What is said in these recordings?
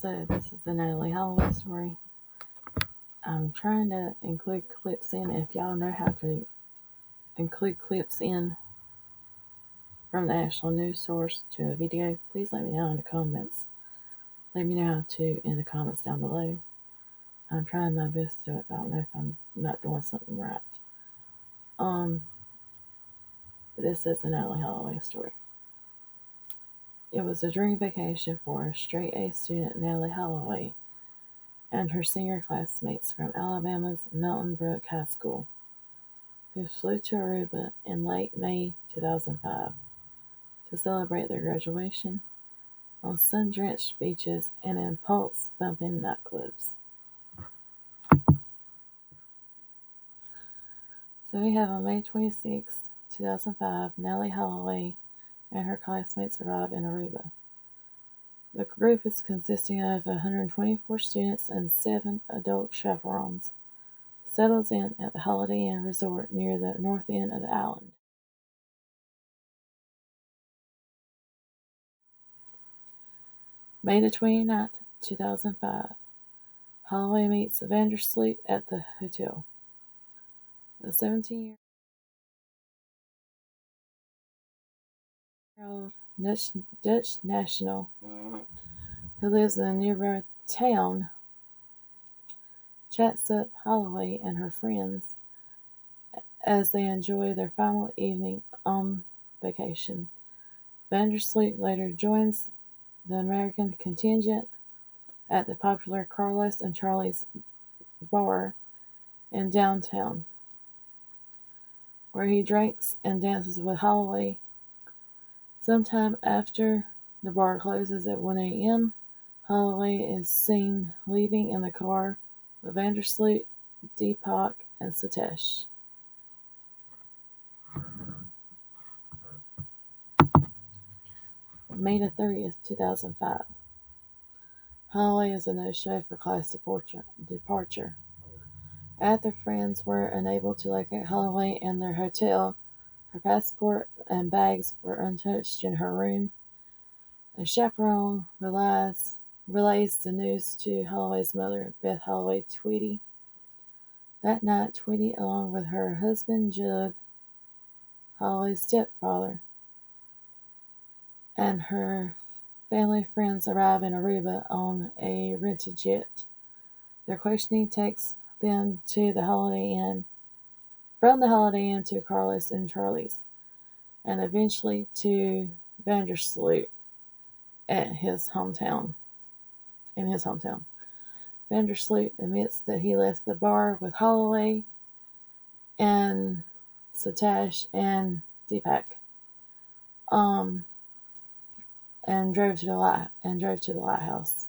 So this is the Natalee Holloway story. I'm trying to include clips in. If y'all know how to include clips in from the actual news source to a video, please let me know in the comments. Let me know how to in the comments down below. I'm trying my best to do it, but I don't know if I'm not doing something right. But this is the Natalee Holloway story. It was a dream vacation for a straight-A student, Natalee Holloway, and her senior classmates from Alabama's Mountain Brook High School, who flew to Aruba in late May 2005 to celebrate their graduation on sun-drenched beaches and in pulse-thumping nightclubs. So we have on May 26, 2005, Natalee Holloway and her classmates arrive in Aruba. The group is consisting of 124 students and 7 adult chaperones, settles in at the Holiday Inn Resort near the north end of the island. May the 29th, 2005, Holloway meets Vandersloot at the hotel. The 17-year-old Dutch national who lives in a nearby town chats up Holloway and her friends as they enjoy their final evening on vacation. Vandersloot later joins the American contingent at the popular Carlos and Charlie's bar in downtown, where he drinks and dances with Holloway. Sometime after the bar closes at 1 a.m., Holloway is seen leaving in the car with Vandersloot, Deepak, and Satish. May 30th, 2005. Holloway is a no-show for class departure. After friends were unable to locate Holloway in their hotel, her passport and bags were untouched in her room. A chaperone relays the news to Holloway's mother, Beth Holloway Tweedy. That night, Tweedy, along with her husband, Jug, Holloway's stepfather, and her family friends arrive in Aruba on a rented jet. Their questioning takes them to the Holiday Inn, from the Holiday Inn to Carlos and Charlie's, and eventually to Vandersloot in his hometown. Vandersloot admits that he left the bar with Holloway and Satish and Deepak, and drove to the lighthouse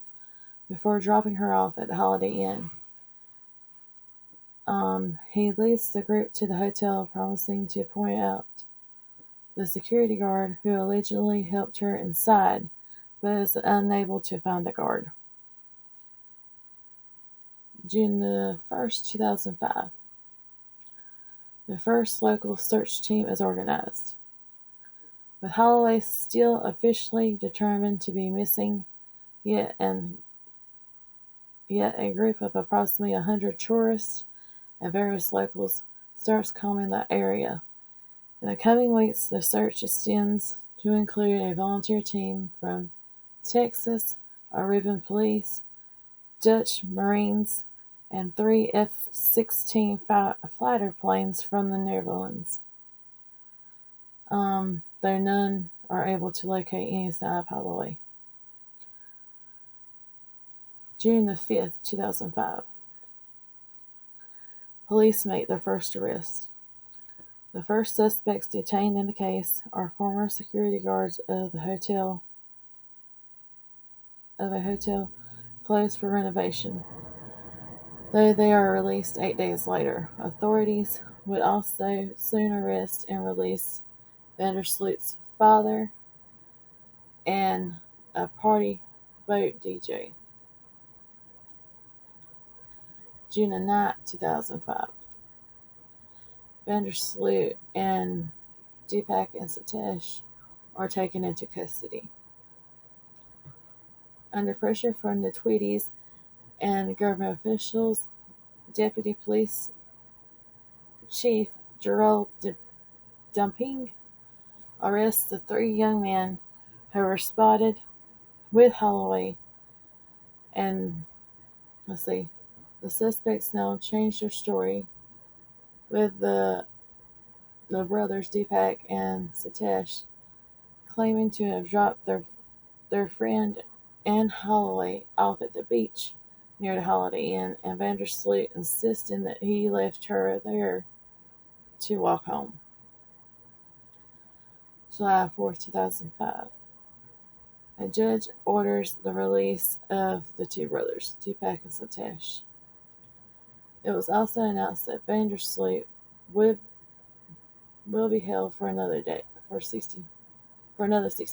before dropping her off at the Holiday Inn. He leads the group to the hotel, promising to point out the security guard who allegedly helped her inside, but is unable to find the guard. June 1st, 2005. The first local search team is organized. With Holloway still officially determined to be missing, yet a group of approximately 100 tourists and various locals starts combing the area. In the coming weeks, the search extends to include a volunteer team from Texas, Aruban Police, Dutch Marines, and 3 F-16 fighter planes from the Netherlands. Though none are able to locate any sign of Holloway. June 5th, 2005. Police make their first arrest. The first suspects detained in the case are former security guards of a hotel closed for renovation. Though they are released 8 days later, authorities would also soon arrest and release Vandersloot's father and a party boat DJ. June 9th, 2005. Vandersloot and Deepak and Satish are taken into custody. Under pressure from the Tweedies and government officials, Deputy Police Chief Gerald Dumping arrests the three young men who were spotted with Holloway. And let's see, the suspects now changed their story, with the brothers Deepak and Satish claiming to have dropped their friend Anne Holloway off at the beach near the Holiday Inn, and Vandersloot insisting that he left her there to walk home. July 4th, 2005. A judge orders the release of the two brothers, Deepak and Satish. It was also announced that Vandersloot would will be held for another 60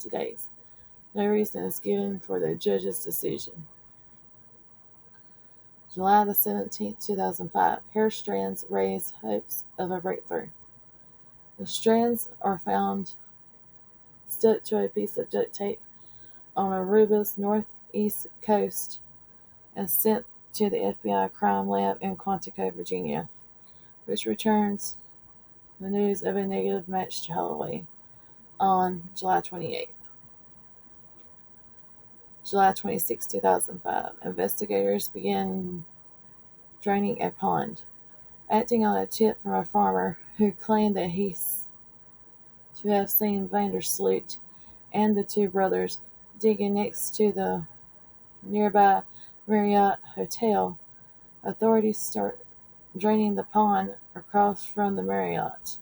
days. No reason is given for the judge's decision. July 17th, 2005. Hair strands raise hopes of a breakthrough. The strands are found stuck to a piece of duct tape on Aruba's northeast coast and sent to the FBI crime lab in Quantico, Virginia, which returns the news of a negative match to Holloway on July 28th. July 26, 2005. Investigators began draining a pond, acting on a tip from a farmer who claimed that to have seen Vandersloot and the two brothers digging next to the nearby Marriott Hotel. Authorities start draining the pond across from the Marriott.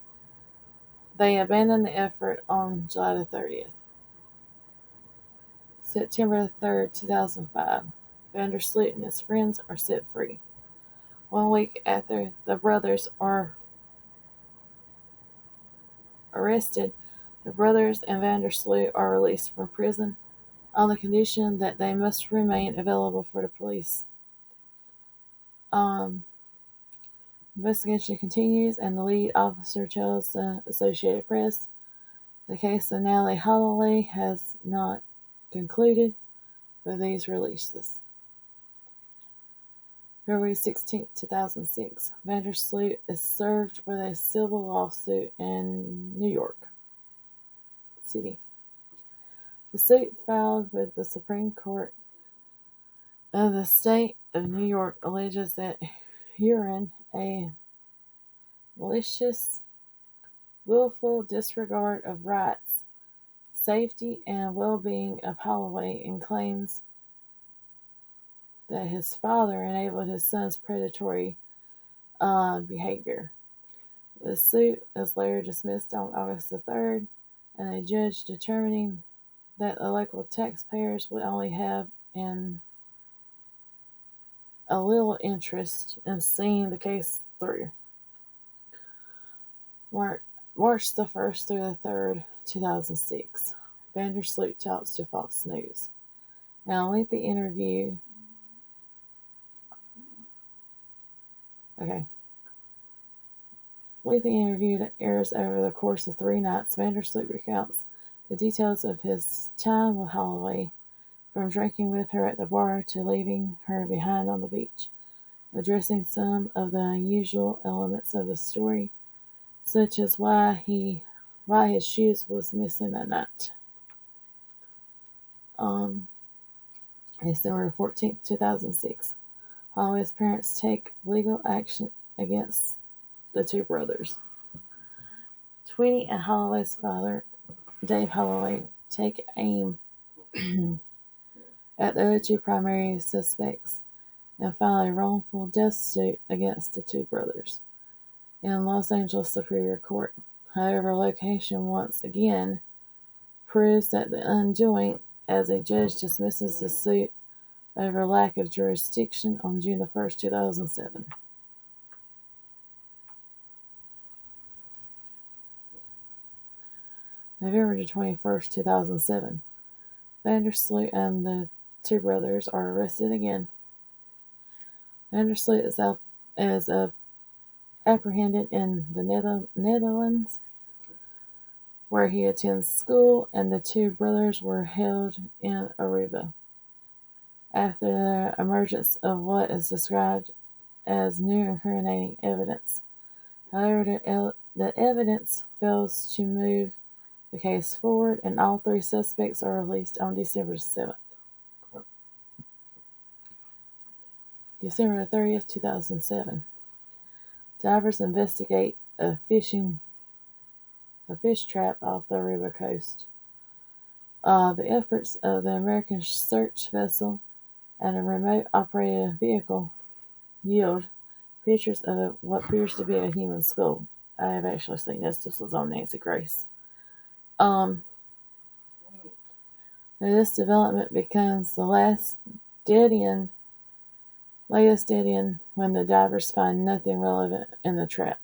They abandoned the effort on July 30th. September 3rd, 2005. Vandersloot and his friends are set free. 1 week after the brothers are arrested, the brothers and Vandersloot are released from prison on the condition that they must remain available for the police. Investigation continues, and the lead officer tells the Associated Press the case of Natalee Holloway has not concluded with these releases. February 16th, 2006. Vandersloot is served with a civil lawsuit in New York City. The suit filed with the Supreme Court of the state of New York alleges that Huron, a malicious, willful disregard of rights, safety, and well-being of Holloway, and claims that his father enabled his son's predatory behavior. The suit was later dismissed on August 3rd, and a judge determining that the local taxpayers would only have a little interest in seeing the case through. March 1st through the 3rd, 2006. Vandersloot talks to Fox News. Now, lengthy interview. Lengthy interview that airs over the course of 3 nights. Vandersloot recounts the details of his time with Holloway, from drinking with her at the bar to leaving her behind on the beach, addressing some of the unusual elements of the story, such as why his shoes was missing that night. December 14th, 2006. Holloway's parents take legal action against the two brothers. Tweedy and Holloway's father, Dave Holloway, take aim at the other two primary suspects and file a wrongful death suit against the two brothers in Los Angeles Superior Court. However, location once again proves that the undoing, as a judge dismisses the suit over lack of jurisdiction on June 1st, 2007. November 21st, 2007. Vandersloot and the two brothers are arrested again. Vandersloot is apprehended in the Netherlands, where he attends school, and the two brothers were held in Aruba. after the emergence of what is described as new incriminating evidence. However, the evidence fails to move the case forward, and all three suspects are released on December 7th. December 30th, 2007. Divers investigate a fish trap off the Aruba coast. The efforts of the American search vessel and a remote operated vehicle yield pictures of what appears to be a human skull. I have actually seen this. This was on Nancy Grace. This development becomes the latest dead end when the divers find nothing relevant in the trap.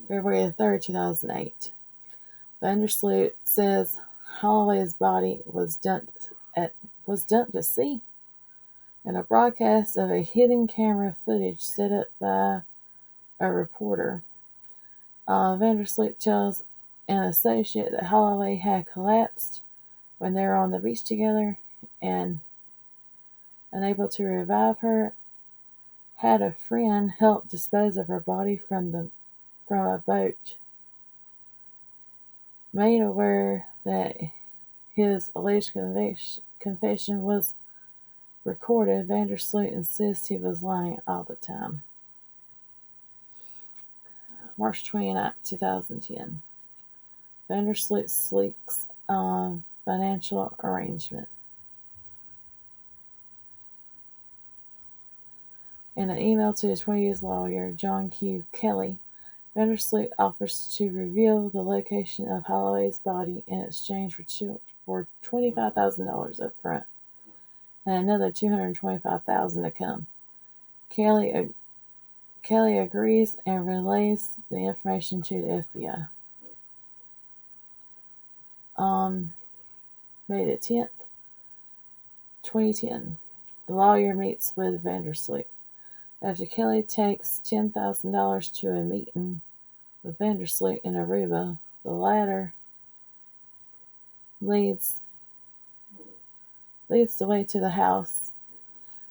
February 3rd, 2008. Vandersloot says Holloway's body was dumped to sea. In a broadcast of a hidden camera footage set up by a reporter, Vandersloot tells an associate that Holloway had collapsed when they were on the beach together and, unable to revive her, had a friend help dispose of her body from a boat. Made aware that his alleged confession was recorded, Vandersloot insists he was lying all the time. March 29, 2010. Vandersloot seeks financial arrangement. In an email to his 20-year lawyer, John Q. Kelly, Vandersloot offers to reveal the location of Holloway's body in exchange for $25,000 up front and another $225,000 to come. Kelly agrees and relays the information to the FBI. May the 10th, 2010. The lawyer meets with Vandersloot. After Kelly takes $10,000 to a meeting with Vandersloot in Aruba, the latter leads the way to the house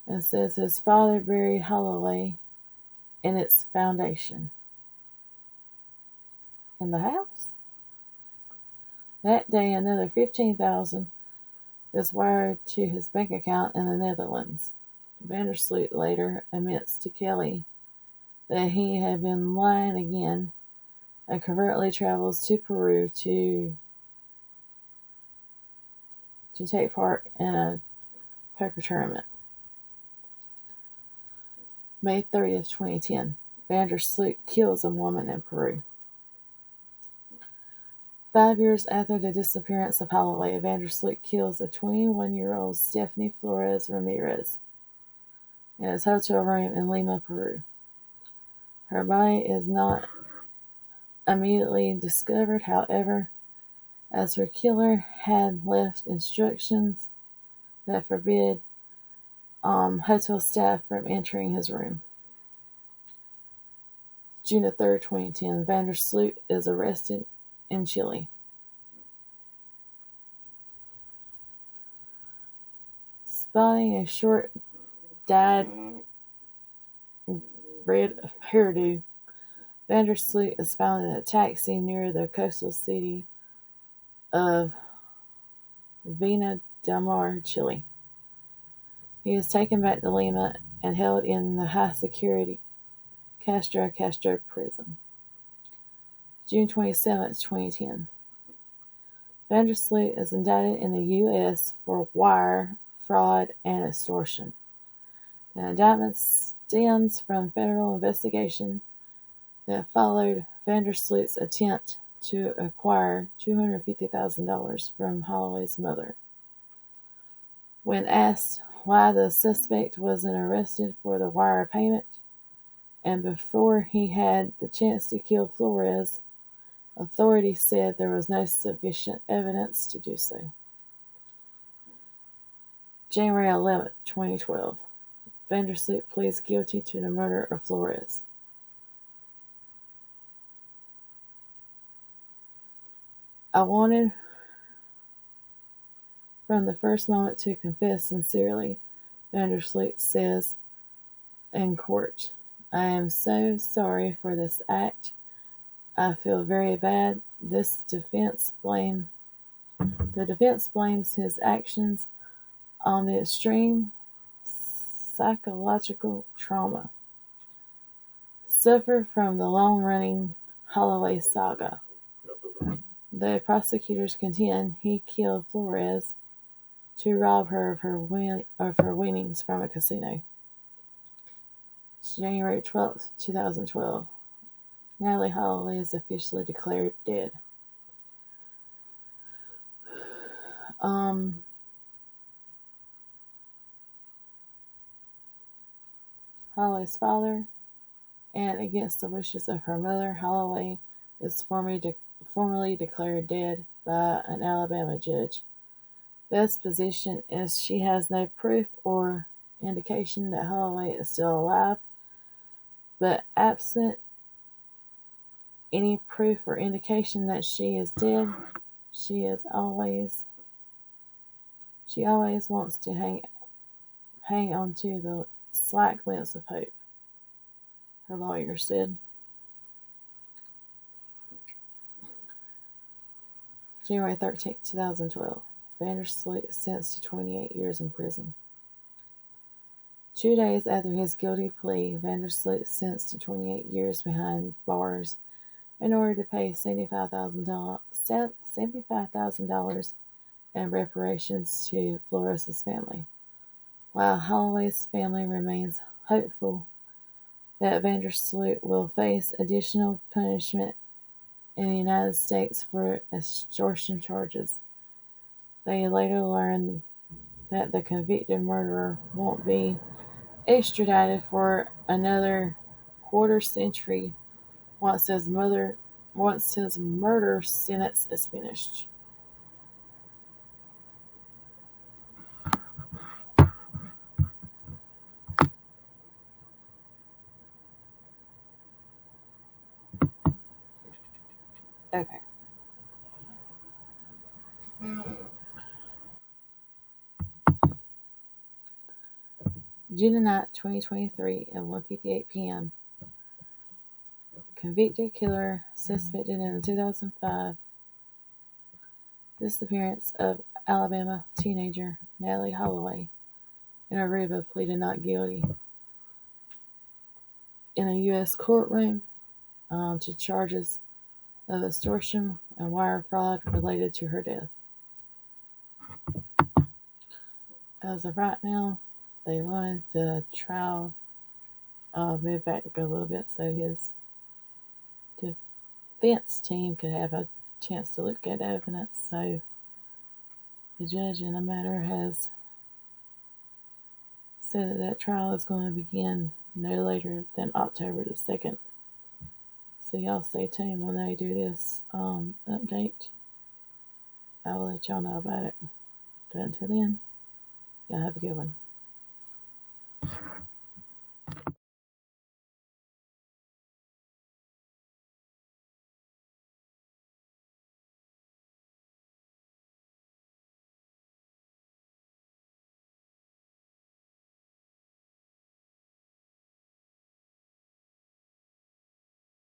and says his father buried Holloway in its foundation. In the house? That day, another $15,000 is wired to his bank account in the Netherlands. Vandersloot later admits to Kelly that he had been lying again and covertly travels to Peru to take part in a poker tournament. May 30th, 2010. Vandersloot kills a woman in Peru. 5 years after the disappearance of Holloway, Vandersloot kills a 21-year-old Stephanie Flores Ramirez in his hotel room in Lima, Peru. Her body is not immediately discovered, however, as her killer had left instructions that forbid hotel staff from entering his room. June 3rd, 2010. Vandersloot is arrested in Chile. Spotting a short, dyed red hairdo, Vandersloot is found in a taxi near the coastal city of Vina del Mar, Chile. He is taken back to Lima and held in the high-security Castro prison. June 27, 2010. Vandersloot is indicted in the U.S. for wire fraud and extortion. The indictment stems from federal investigation that followed Vandersloot's attempt to acquire $250,000 from Holloway's mother. When asked why the suspect wasn't arrested for the wire payment, and before he had the chance to kill Flores, authorities said there was no sufficient evidence to do so. January 11, 2012. Vandersloot pleads guilty to the murder of Flores. I wanted from the first moment to confess sincerely, Vandersloot says in court. I am so sorry for this act. I feel very bad. The defense blames his actions on the extreme psychological trauma suffered from the long-running Holloway saga. The prosecutors contend he killed Flores to rob her of her winnings from a casino. January 12th, 2012. Natalee Holloway is officially declared dead. Holloway's father, and against the wishes of her mother, Holloway is formally declared dead by an Alabama judge. Beth's position is she has no proof or indication that Holloway is still alive, but absent any proof or indication that she is dead, she always wants to hang on to the slight glimpse of hope, her lawyer said. January 13, 2012. Vandersloot sentenced to 28 years in prison. 2 days after his guilty plea, Vandersloot sentenced to 28 years behind bars in order to pay $75,000 in reparations to Flores' family. While Holloway's family remains hopeful that Vandersloot will face additional punishment in the United States for extortion charges, they later learned that the convicted murderer won't be extradited for another quarter century once his murder sentence is finished. Okay. June 9, 2023 at 1:58 p.m. Convicted killer suspected in the 2005 disappearance of Alabama teenager Natalee Holloway in Aruba pleaded not guilty in a U.S. courtroom to charges of extortion and wire fraud related to her death. As of right now, they wanted the trial moved back a little bit so his defense team could have a chance to look at evidence. So the judge in the matter has said that trial is going to begin no later than October the 2nd. So y'all stay tuned when they do this update. I will let y'all know about it. But until then, y'all have a good one.